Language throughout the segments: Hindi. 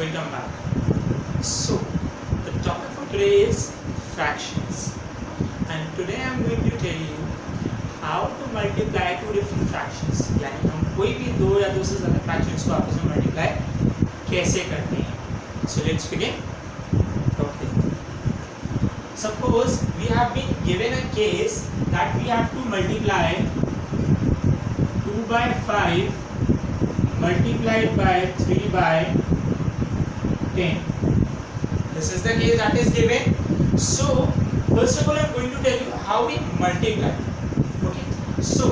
welcome back. So the topic for today is fractions, and today I am going to tell you how to multiply two different fractions. यानी हम कोई भी दो या दो से ज़्यादा fractions को आपस में multiply कैसे करते हैं. So let's begin. Okay. Suppose we have been given a case that we have to multiply 2 by 5 multiplied by 3 by 10. This is the case that is given. So first of all I am going to tell you how we multiply. Okay. So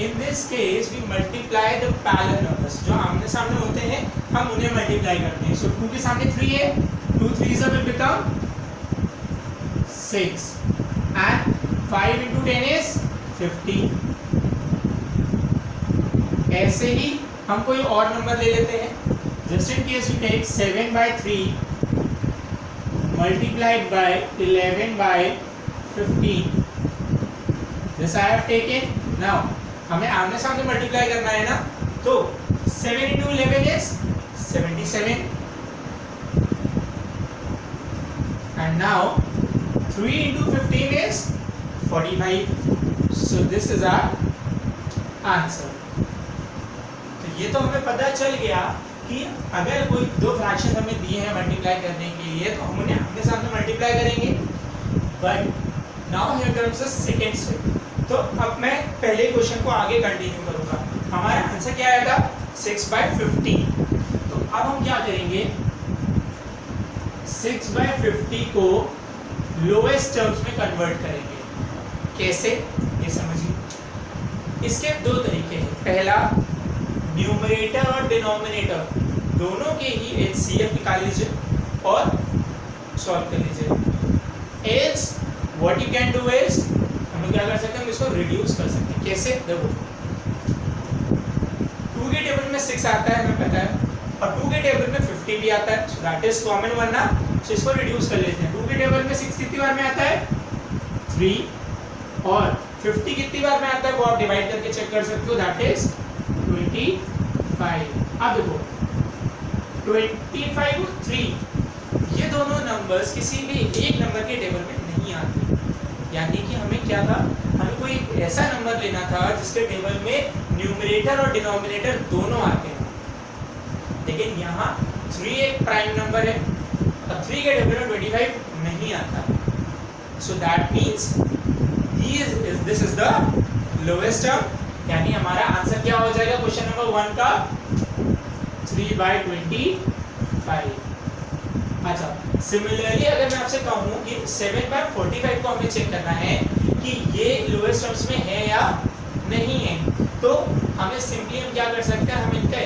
in this case we multiply the parallel numbers. जो आमने सामने होते हैं हम उन्हें multiply करते हैं. So 2 के सामने 3 है, 2 3s will become 6 and 5 into 10 is 50. ऐसे ही हम कोई और नंबर ले लेते हैं. Just in case we take 7 by 3 multiplied by 11 by 15. This I have taken. Now हमें आमने सामने मल्टीप्लाई करना है ना, तो 7 into 11 is 77 and now 3 into 15 is 45. So this is our answer. तो ये तो हमें पता चल गया कि अगर कोई दो फ्रैक्शन हमें दिए हैं मल्टीप्लाई करने के लिए तो हम उन्हें आमने सामने मल्टीप्लाई करेंगे. But now here comes the second step. तो अब मैं पहले क्वेश्चन को आगे कंटिन्यू करूंगा. हमारा आंसर क्या आया था 6 by 15. तो अब हम क्या करेंगे, 6 by 50 को लोएस्ट टर्म्स में कन्वर्ट करेंगे. कैसे, ये समझिए. इसके दो तरीके हैं. पहला, न्यूमरेटर और डिनोमिनेटर दोनों के ही HCF निकाल लीजिए और सॉल्व कर लीजिए. Else what you can do is, हम क्या कर सकते हैं, हम इसको रिड्यूस कर सकते हैं. कैसे, देखो 2 के टेबल में 6 आता है हमें पता है, और 2 के टेबल में 50 भी आता है. So that is common one ना. सो इसको रिड्यूस कर लेते हैं. 2 के टेबल में 6 कितनी बार में आता है, 3, और 50 कितनी बार में आता है वो आप डिवाइड करके चेक कर सकते हो. That is 25. अब देखो 25 और 3 ये दोनों नंबर्स किसी भी एक नंबर के टेबल में नहीं आते. यानी कि हमें क्या था, हमें कोई ऐसा नंबर लेना था जिसके टेबल में न्यूमरेटर और डिनोमिनेटर दोनों आते हैं. लेकिन यहाँ 3 एक प्राइम नंबर है और 3 के टेबल में 25 नहीं आता. So that means this is the lowest term. यानी हमारा आंसर क्या हो जाएगा क्वेश्चन नंबर 1 का 3 by 25. अच्छा, सिमिलरली अगर मैं आपसे कहूँ कि 7 by 45 को हमें चेक करना है कि ये लोएस्ट टर्म्स में है या नहीं है, तो हमें सिंपली हम क्या कर सकते हैं, हम इनका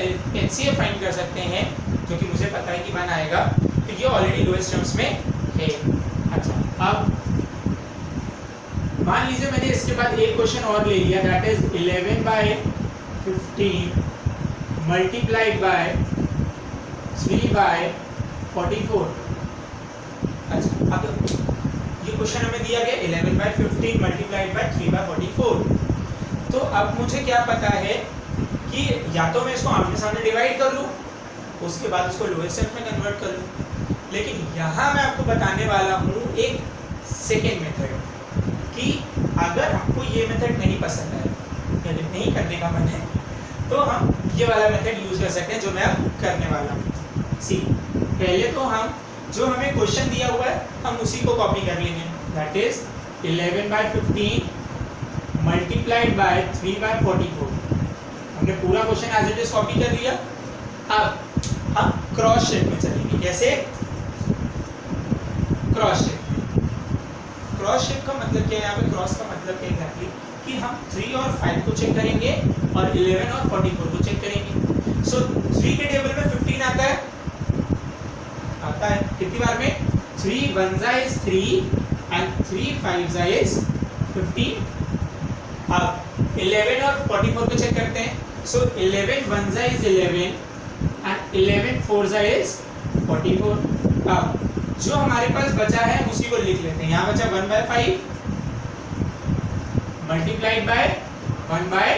HCF फाइंड कर सकते हैं, जो कि मुझे पता है कि 1 आएगा, तो ये ऑलरेडी लोएस्ट टर्म्स में है. अच्छा, अब मान लीजिए मैंने इसके बाद एक क्वेश्चन और ले लिया, that is 11 by 15 multiplied by 3 by 44. अच्छा, अब ये क्वेश्चन हमें दिया गया 11 by 15 मल्टीप्लाइड बाय 3 by 44. तो अब मुझे क्या पता है कि या तो मैं इसको आमने सामने डिवाइड कर लूँ, उसके बाद इसको लोएस्ट टर्म में कन्वर्ट कर लूँ. लेकिन यहाँ मैं आपको बताने वाला हूँ एक सेकेंड मेथड कि अगर हमको ये मेथड नहीं पसंद है, यानी नहीं करने का मन है, तो हम ये वाला मेथड यूज कर सकते हैं जो मैं अब करने वाला हूँ. सी, पहले तो हम जो हमें क्वेश्चन दिया हुआ है हम उसी को कॉपी कर लेंगे. That is 11 by 15 multiplied by 3 by 44. हमने पूरा question as it is copy कर लिया. अब हम क्रॉस शेप में चलेंगे. कैसे, क्रॉस शेप. क्रॉस शेप का मतलब क्या है, यहाँ पे क्रॉस का मतलब क्या एग्जैक्टली, कि हम 3 और 5 को चेक करेंगे और 11 और 44 को चेक करेंगे. सो 3 के टेबल में 15 आता है कितनी बार में, 3 1 is 3 and 3 5 is 15. अब 11 और 44 को चेक करते हैं. सो 11 1 is 11 and 11 4 is 44. अब जो हमारे पास बचा है उसी को लिख लेते हैं. यहाँ बचा 1 by 5 मल्टीप्लाइड बाय 1 by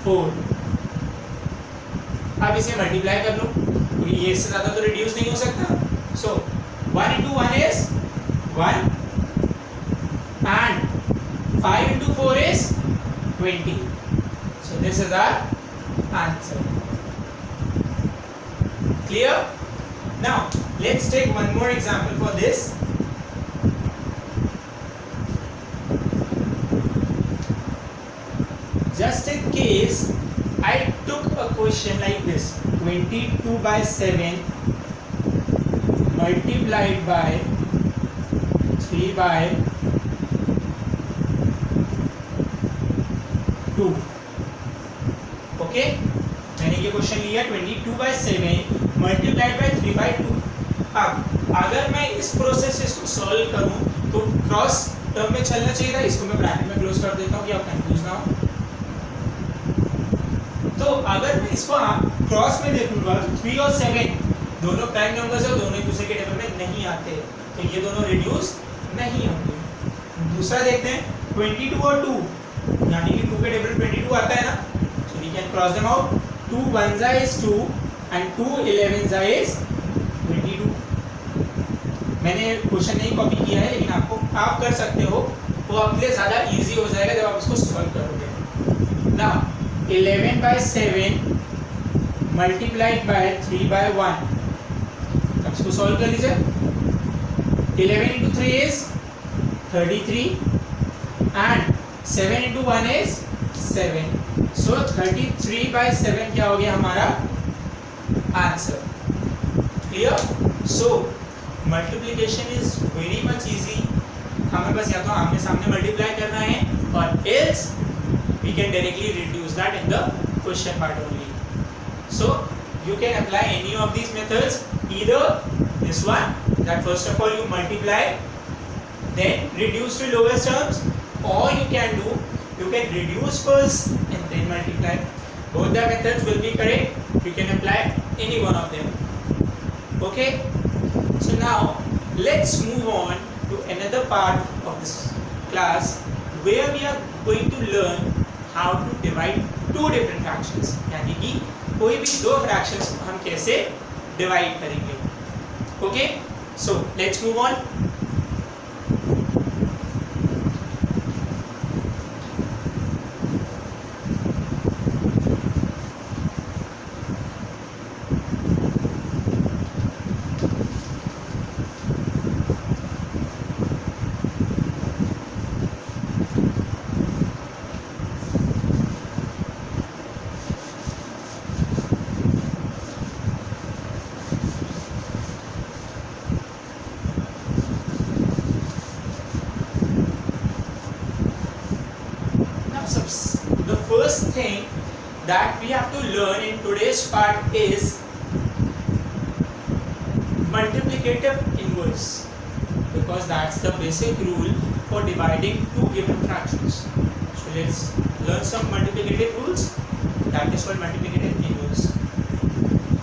4. अब इसे मल्टीप्लाई कर लो. क्योंकि ये इससे ज़्यादा तो रिड्यूस नहीं हो सकता. सो 1 into 1 is 1 and 5 into 4 is 20. So this is our answer. Clear? Now let's take one more example for this. Just in case I took a question like this, 22 by 7 multiplied by 3 by 2. Okay, मैंने ये क्वेश्चन लिया 22 by 7 multiplied by 3 by 2. अब अगर मैं इस प्रोसेस से इसको सॉल्व करूं तो क्रॉस टर्म में चलना चाहिए था. इसको मैं ब्रैकेट में क्लोज कर देता हूं कि आप कंफ्यूज ना हो. तो अगर मैं इसको क्रॉस में देखूंगा तो 3 और 7 दोनों प्राइम नंबर्स है, दोनों एक दूसरे के टेबल में नहीं आते, तो ये दोनों रिड्यूस नहीं होंगे. दूसरा देखते हैं 22 और 2, यानी कि 2 के टेबल 22 आता है ना, so we can cross them out. 2 1 is 2 and 2 11 is 22. मैंने क्वेश्चन नहीं कॉपी किया है, लेकिन आप कर सकते हो, वो आपके लिए ज़्यादा इजी हो जाएगा जब आप इसको सॉल्व करोगे. Now 11 by 7 multiplied by 3 by 1. अब इसको सॉल्व कर लीजिए. 11 into 3 is 33 and 7 into 1 is 7. So 33 by 7 क्या हो गया हमारा answer. Clear? So multiplication is very much easy. हमें बस या तो आमने सामने मल्टीप्लाई करना है और else we can directly reduce that in the question part only. So you can apply any of these methods, either this one, that first of all you multiply then reduce to lowest terms, or you can reduce first and then multiply. Both the methods will be correct. You can apply any one of them. Okay, so now let's move on to another part of this class where we are going to learn how to divide two different fractions. यानी कि कोई भी दो fractions को हम कैसे divide करेंगे. Okay, so let's move on. The first thing that we have to learn in today's part is multiplicative inverse, because that's the basic rule for dividing two given fractions. So let's learn some multiplicative rules. That is called multiplicative inverse.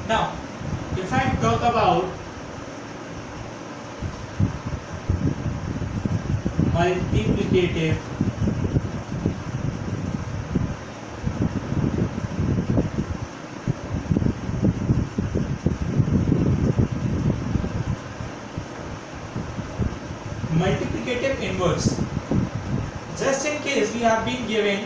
Now if I talk about multiplicative inverse, just in case we have been given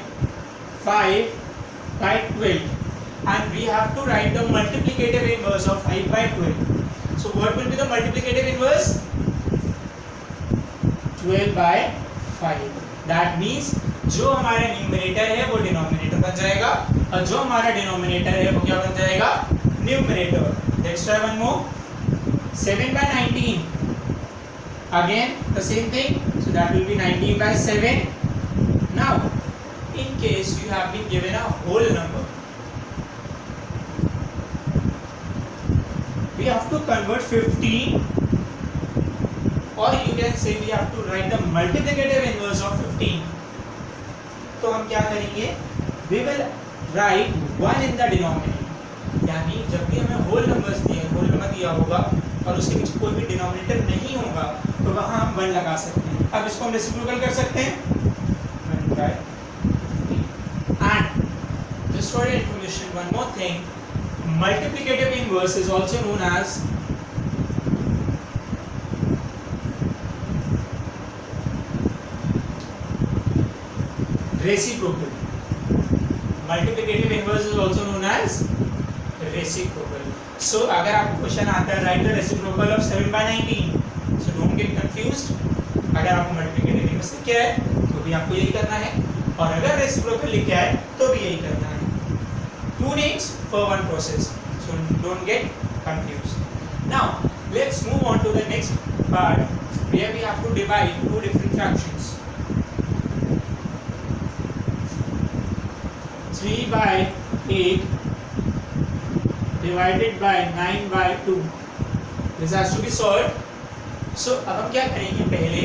5 by 12 and we have to write the multiplicative inverse of 5 by 12. So what will be the multiplicative inverse? 12 by 5. That means जो हमारा न्यूमरेटर है वो डिनोमिनेटर बन जाएगा और जो हमारा डिनोमिनेटर है वो क्या बन जाएगा? Numerator. Let's try one more. 7 by 19. Again the same thing, so that will be 19 by 7. Now in case you have been given a whole number, we have to convert 15, or you can say we have to write the multiplicative inverse of 15. तो हम क्या करेंगे? We will write 1 in the denominator. यानी जब भी हमें होल नंबर दिया होगा और उसके पीछे कोई भी डिनोमिनेटर नहीं होगा तो वहाँ हम 1 लगा सकते हैं. अब इसको हम रेसिप्रोकल कर सकते हैं. And just for your information, one more thing, multiplicative inverse is also known as reciprocal. Multiplicative inverse is also known as reciprocal. So अगर आपको क्वेश्चन आता है write the reciprocal of 7/19, so don't get confused. अगर आपको multiplicative inverse लिखा है तो भी आपको यही करना है, और अगर reciprocal लिखा है तो भी यही करना है. Two names for one process, so don't get confused. Now let's move on to the next part where we have to divide two different fractions. 3/8 divided by 9/2. This has to be solved. So अब हम क्या करेंगे, पहले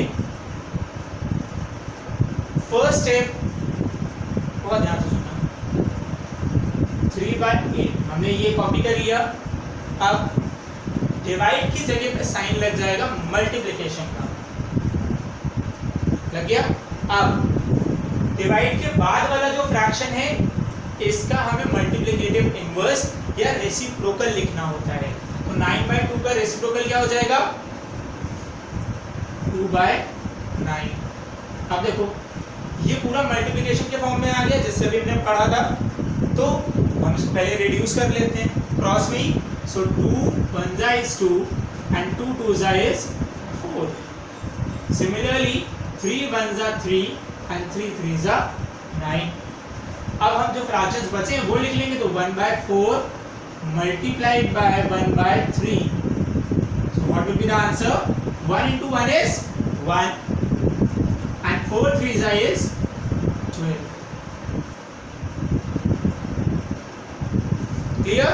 फर्स्ट स्टेप बहुत ध्यान से सुनना. 3/8 हमने ये कॉपी कर लिया. अब डिवाइड की जगह पे साइन लग जाएगा मल्टीप्लिकेशन का. लग गया. अब डिवाइड के बाद वाला जो फ्रैक्शन है इसका हमें मल्टीप्लिकेटिव इनवर्स या रेसिप्रोकल लिखना होता है. तो 9/2 का रेसिप्रोकल क्या हो जाएगा, 2/9. अब देखो ये पूरा मल्टीप्लिकेशन के फॉर्म में आ गया जिससे भी हमने पढ़ा था. तो हम इसको पहले रिड्यूस कर लेते हैं क्रॉस में ही. सो 2 1 is 2 and 2 2 is 4. Similarly 3 1 are 3 and 3 3 are 9. अब हम जो फ्रैक्शंस बचे हैं वो लिख लेंगे. तो 1/4 multiplied by 1/3. So what will be the answer? 1 into 1 is 1 and 4 3s is 12. Clear?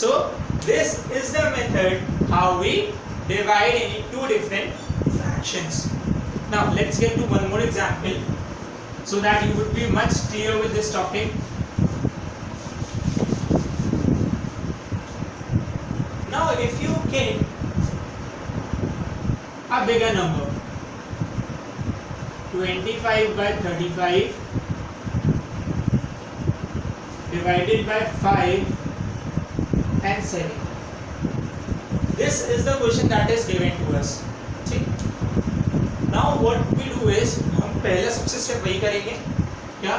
So this is the method how we divide into two different fractions. Now let's get to one more example so that you would be much clear with this topic. Now if you get a bigger number, 25/35 divided by 5 and 7. This is the question that is given to us. ठीक. Now what we do is हम पहले सबसे स्टेप वही करेंगे क्या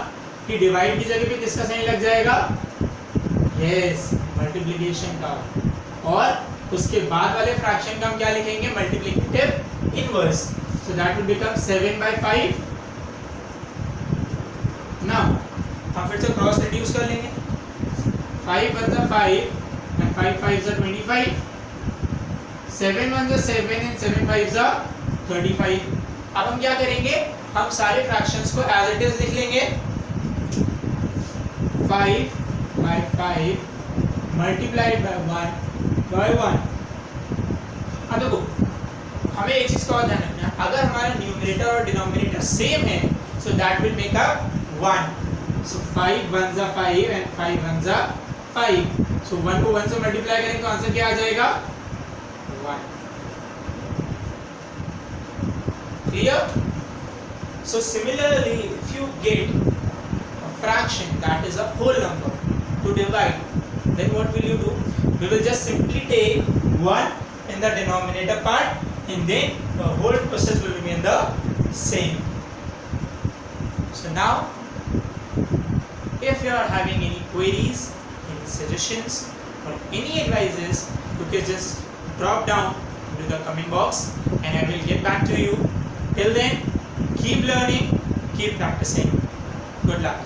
कि डिवाइड की जगह पे किसका साइन लग जाएगा, यस मल्टीप्लिकेशन का, और उसके बाद वाले फ्रैक्शन का हम क्या लिखेंगे, multiplicative inverse. So that will become 7/5. Now हम फिर से क्रॉस रिड्यूस कर लेंगे. 5 1 are 5 and 5 5s are 25. 7 1 are 7 and 7 5s are 35. अब हम क्या करेंगे, हम सारे फ्रैक्शंस को एज इट इज लिख लेंगे. 5/5 मल्टीप्लाइड बाय 1/1. अब देखो हमें एक चीज का और ध्यान रखना है, अगर हमारा न्यूमरेटर और डिनोमिनेटर सेम है so that will make up 1. So 5 1s are 5 and 5 1s are 5. सो 1 को 1 से मल्टीप्लाई करेंगे तो आंसर क्या आ जाएगा, 1. Clear? So similarly, if you get a fraction that is a whole number to divide, then what will you do? We will just simply take 1 in the denominator part and then the whole process will remain the same. So now, if you are having any queries, any suggestions or any advices, you can just drop down into the comment box and I will get back to you. Till then, keep learning, keep practicing. Good luck.